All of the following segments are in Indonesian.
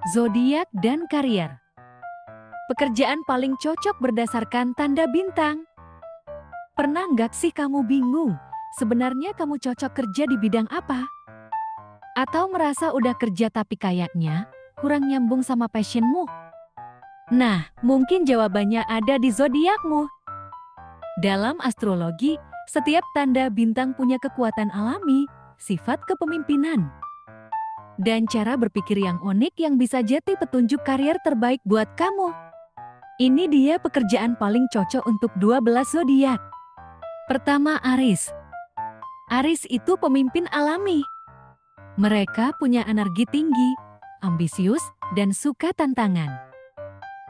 Zodiak dan karier. Pekerjaan paling cocok berdasarkan tanda bintang. Pernah nggak sih kamu bingung, sebenarnya kamu cocok kerja di bidang apa? Atau merasa udah kerja tapi kayaknya kurang nyambung sama passionmu? Nah, mungkin jawabannya ada di zodiakmu. Dalam astrologi, setiap tanda bintang punya kekuatan alami, sifat kepemimpinan, dan cara berpikir yang unik yang bisa jadi petunjuk karier terbaik buat kamu. Ini dia pekerjaan paling cocok untuk 12 zodiak. Pertama, Aries. Aries itu pemimpin alami. Mereka punya energi tinggi, ambisius, dan suka tantangan.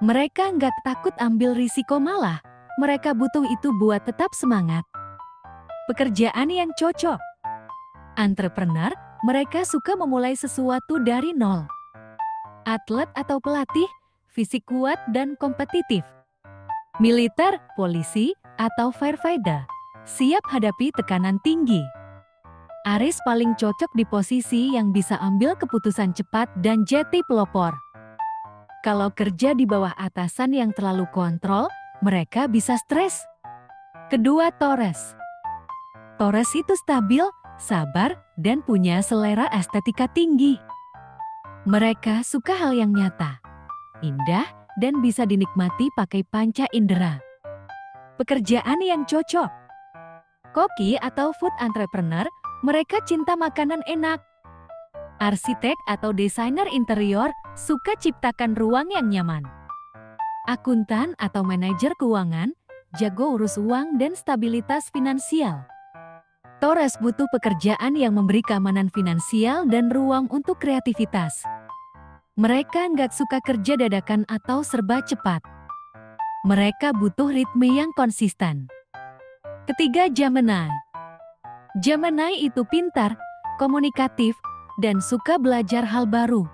Mereka nggak takut ambil risiko, malah mereka butuh itu buat tetap semangat. Pekerjaan yang cocok. Entrepreneur, mereka suka memulai sesuatu dari nol. Atlet atau pelatih, fisik kuat dan kompetitif. Militer, polisi, atau firefighter, siap hadapi tekanan tinggi. Aries paling cocok di posisi yang bisa ambil keputusan cepat dan jadi pelopor. Kalau kerja di bawah atasan yang terlalu kontrol, mereka bisa stres. Kedua, Taurus. Taurus itu stabil, sabar, dan punya selera estetika tinggi. Mereka suka hal yang nyata, indah, dan bisa dinikmati pakai panca indera. Pekerjaan yang cocok. Koki atau food entrepreneur, mereka cinta makanan enak. Arsitek atau desainer interior suka ciptakan ruang yang nyaman. Akuntan atau manajer keuangan, jago urus uang dan stabilitas finansial. Taurus butuh pekerjaan yang memberi keamanan finansial dan ruang untuk kreativitas. Mereka nggak suka kerja dadakan atau serba cepat. Mereka butuh ritme yang konsisten. Ketiga, Gemini. Gemini itu pintar, komunikatif, dan suka belajar hal baru.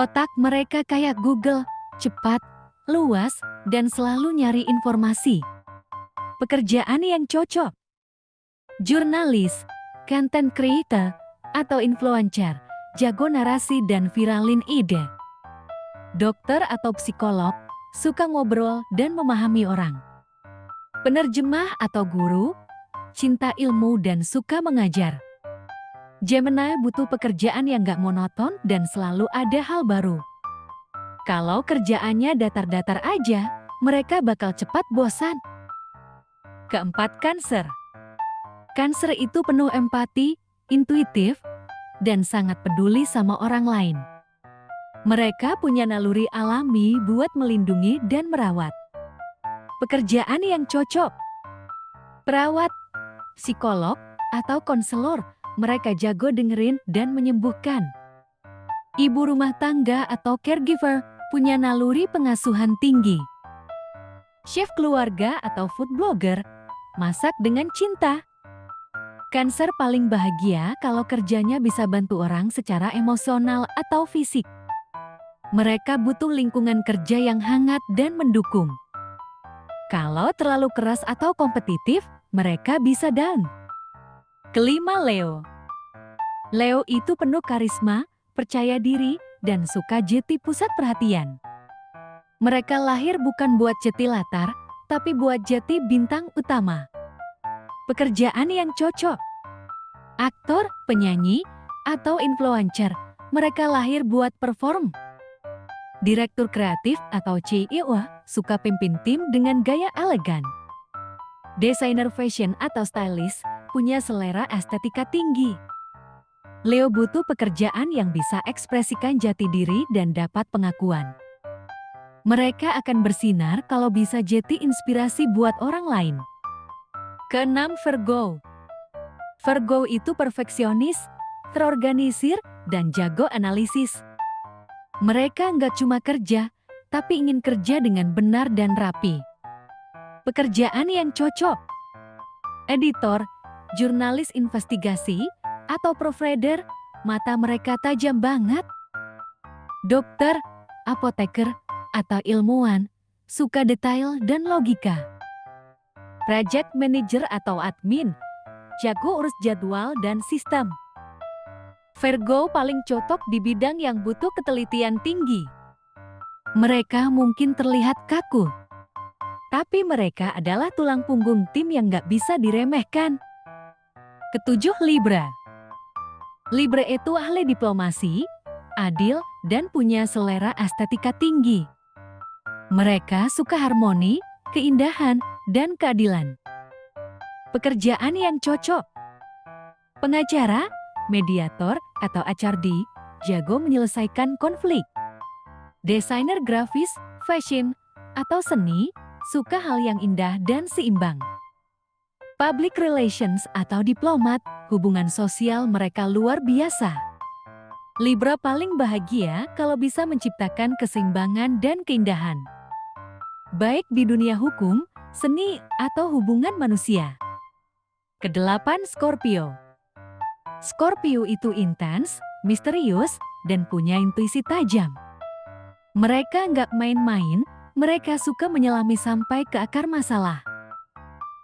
Otak mereka kayak Google, cepat, luas, dan selalu nyari informasi. Pekerjaan yang cocok. Jurnalis, content creator, atau influencer, jago narasi dan viralin ide. Dokter atau psikolog, suka ngobrol dan memahami orang. Penerjemah atau guru, cinta ilmu dan suka mengajar. Gemini butuh pekerjaan yang gak monoton dan selalu ada hal baru. Kalau kerjaannya datar-datar aja, mereka bakal cepat bosan. Keempat, Cancer. Cancer itu penuh empati, intuitif, dan sangat peduli sama orang lain. Mereka punya naluri alami buat melindungi dan merawat. Pekerjaan yang cocok. Perawat, psikolog, atau konselor, mereka jago dengerin dan menyembuhkan. Ibu rumah tangga atau caregiver punya naluri pengasuhan tinggi. Chef keluarga atau food blogger, masak dengan cinta. Cancer paling bahagia kalau kerjanya bisa bantu orang secara emosional atau fisik. Mereka butuh lingkungan kerja yang hangat dan mendukung. Kalau terlalu keras atau kompetitif, mereka bisa down. Kelima, Leo. Leo itu penuh karisma, percaya diri, dan suka jadi pusat perhatian. Mereka lahir bukan buat jadi latar, tapi buat jadi bintang utama. Pekerjaan yang cocok. Aktor, penyanyi, atau influencer, mereka lahir buat perform. Direktur kreatif atau CEO, suka pimpin tim dengan gaya elegan. Desainer fashion atau stylist, punya selera estetika tinggi. Leo butuh pekerjaan yang bisa ekspresikan jati diri dan dapat pengakuan. Mereka akan bersinar kalau bisa jadi inspirasi buat orang lain. Keenam, Virgo. Virgo itu perfeksionis, terorganisir, dan jago analisis. Mereka nggak cuma kerja, tapi ingin kerja dengan benar dan rapi. Pekerjaan yang cocok. Editor, jurnalis investigasi, atau proofreader, mata mereka tajam banget. Dokter, apoteker, atau ilmuwan, suka detail dan logika. Project manager atau admin, jago urus jadwal dan sistem. Virgo paling cocok di bidang yang butuh ketelitian tinggi. Mereka mungkin terlihat kaku, tapi mereka adalah tulang punggung tim yang gak bisa diremehkan. Ketujuh, Libra. Libra itu ahli diplomasi, adil, dan punya selera estetika tinggi. Mereka suka harmoni, keindahan, dan keadilan. Pekerjaan yang cocok. Pengacara, mediator, atau HRD, jago menyelesaikan konflik. Desainer grafis, fashion, atau seni, suka hal yang indah dan seimbang. Public relations atau diplomat, hubungan sosial mereka luar biasa. Libra paling bahagia kalau bisa menciptakan keseimbangan dan keindahan, baik di dunia hukum, seni, atau hubungan manusia. Kedelapan, Scorpio. Scorpio itu intens, misterius, dan punya intuisi tajam. Mereka nggak main-main, mereka suka menyelami sampai ke akar masalah.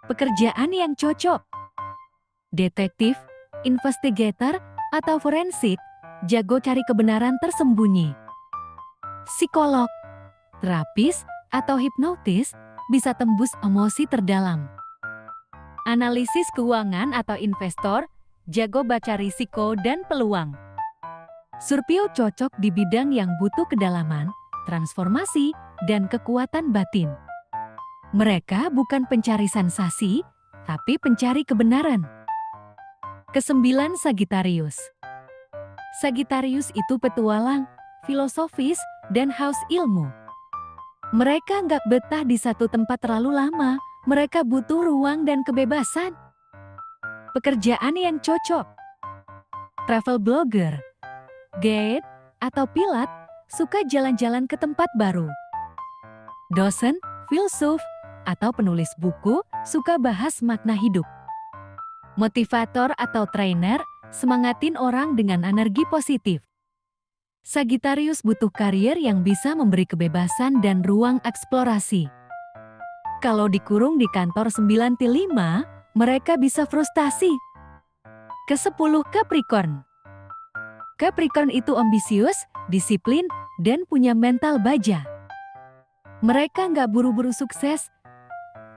Pekerjaan yang cocok. Detektif, investigator, atau forensik, jago cari kebenaran tersembunyi. Psikolog, terapis, atau hipnotis, bisa tembus emosi terdalam. Analisis keuangan atau investor, jago baca risiko dan peluang. Scorpio cocok di bidang yang butuh kedalaman, transformasi, dan kekuatan batin. Mereka bukan pencari sensasi, tapi pencari kebenaran. Kesembilan, Sagittarius. Sagittarius itu petualang, filosofis, dan haus ilmu. Mereka nggak betah di satu tempat terlalu lama, mereka butuh ruang dan kebebasan. Pekerjaan yang cocok. Travel blogger, guide, atau pilot, suka jalan-jalan ke tempat baru. Dosen, filsuf, atau penulis buku, suka bahas makna hidup. Motivator atau trainer, semangatin orang dengan energi positif. Sagittarius butuh karier yang bisa memberi kebebasan dan ruang eksplorasi. Kalau dikurung di kantor 9-5, mereka bisa frustasi. Ke-10, Capricorn. Capricorn itu ambisius, disiplin, dan punya mental baja. Mereka nggak buru-buru sukses,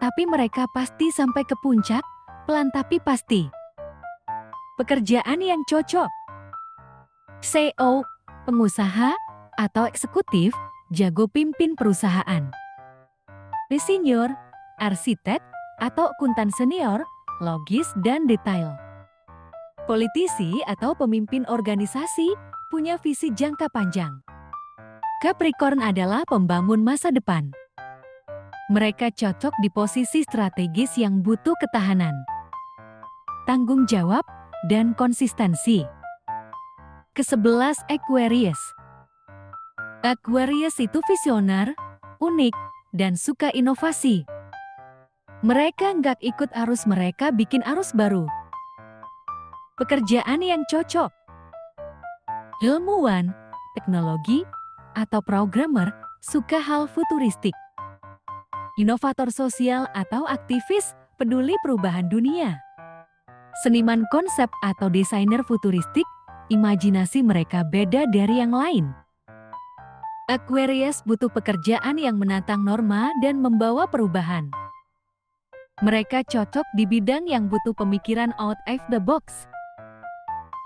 tapi mereka pasti sampai ke puncak, pelan tapi pasti. Pekerjaan yang cocok. CEO, pengusaha, atau eksekutif, jago pimpin perusahaan. Insinyur, arsitek, atau akuntan senior, logis dan detail. Politisi atau pemimpin organisasi, punya visi jangka panjang. Capricorn adalah pembangun masa depan. Mereka cocok di posisi strategis yang butuh ketahanan, tanggung jawab, dan konsistensi. Ke-11, Aquarius. Aquarius itu visioner, unik, dan suka inovasi. Mereka nggak ikut arus, mereka bikin arus baru. Pekerjaan yang cocok. Ilmuwan, teknologi, atau programmer, suka hal futuristik. Inovator sosial atau aktivis, peduli perubahan dunia. Seniman konsep atau desainer futuristik, imajinasi mereka beda dari yang lain. Aquarius butuh pekerjaan yang menantang norma dan membawa perubahan. Mereka cocok di bidang yang butuh pemikiran out of the box.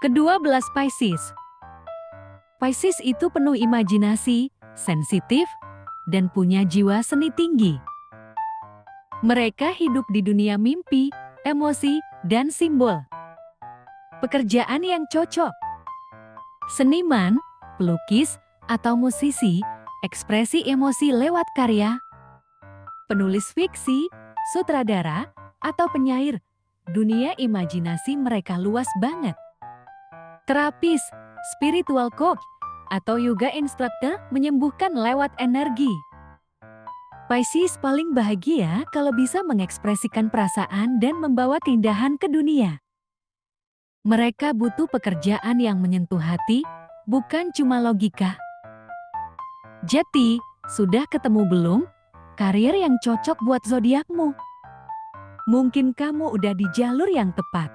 Ke-12, Pisces. Pisces itu penuh imajinasi, sensitif, dan punya jiwa seni tinggi. Mereka hidup di dunia mimpi, emosi, dan simbol. Pekerjaan yang cocok. Seniman, pelukis, atau musisi, ekspresi emosi lewat karya. Penulis fiksi, sutradara, atau penyair, dunia imajinasi mereka luas banget. Terapis, spiritual coach, atau yoga instructor menyembuhkan lewat energi. Pisces paling bahagia kalau bisa mengekspresikan perasaan dan membawa keindahan ke dunia. Mereka butuh pekerjaan yang menyentuh hati, bukan cuma logika. Jadi, sudah ketemu belum karier yang cocok buat zodiakmu? Mungkin kamu udah di jalur yang tepat.